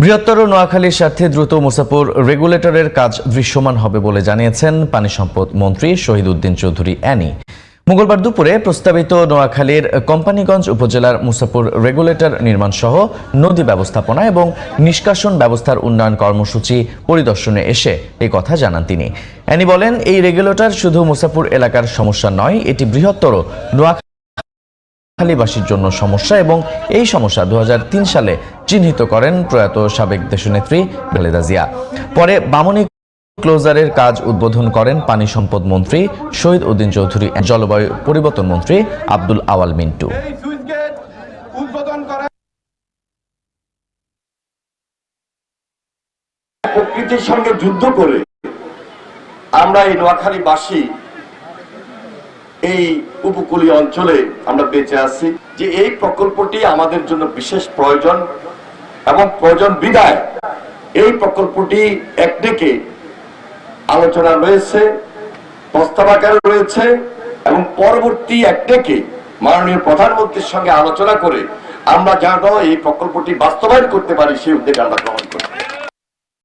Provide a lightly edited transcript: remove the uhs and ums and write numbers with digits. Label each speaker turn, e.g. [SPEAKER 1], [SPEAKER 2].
[SPEAKER 1] বৃহত্তর নোয়াখালীর সাথে দ্রুত মুসাপুর রেগুলেটরের কাজ দৃশ্যমান হবে বলে জানিয়েছেন পানি সম্পদ মন্ত্রী শহীদ উদ্দিন চৌধুরী অ্যানি। মঙ্গলবার দুপুরে প্রস্তাবিত নোয়াখালীর কোম্পানীগঞ্জ উপজেলার মুসাপুর রেগুলেটর নির্মাণ সহ নদী ব্যবস্থাপনা এবং নিষ্কাশন ব্যবস্থার উন্নয়ন কর্মসূচি পরিদর্শনে এসে এই কথা জানান তিনি। অ্যানি বলেন, এই রেগুলেটর শুধু মুসাপুর এলাকার সমস্যা নয়, এটি বৃহত্তর নোয়াখালীবাসীর জন্য সমস্যা এবং এই সমস্যা 2003 সালে চিহ্নিত করেন প্রয়াত সাবেক দেশনেত্রী খালেদা জিয়া। পরে বামনী ক্লোজারের কাজ উদ্বোধন করেন পানি সম্পদ মন্ত্রী শহীদ উদ্দিন চৌধুরী, জলবায়ু পরিবর্তন মন্ত্রী আব্দুল আওয়াল মিন্টু।
[SPEAKER 2] প্রকৃতির সঙ্গে যুদ্ধ করে আমরা এই নোয়াখালীবাসী এই উপকূলীয় অঞ্চলে আমরা বেঁচে আছি, যে এই প্রকল্পটি আমাদের জন্য বিশেষ প্রয়োজন এবং প্রয়োজন বিধায় এই প্রকল্পটি একদিকে আলোচনা রয়েছে, প্রস্তাব আকারে রয়েছে এবং পরবর্তী একদিকে মাননীয় প্রধানমন্ত্রীর সঙ্গে আলোচনা করে আমরা যেন এই প্রকল্পটি বাস্তবায়ন করতে পারি সেই উদ্যোগ আমরা গ্রহণ করি।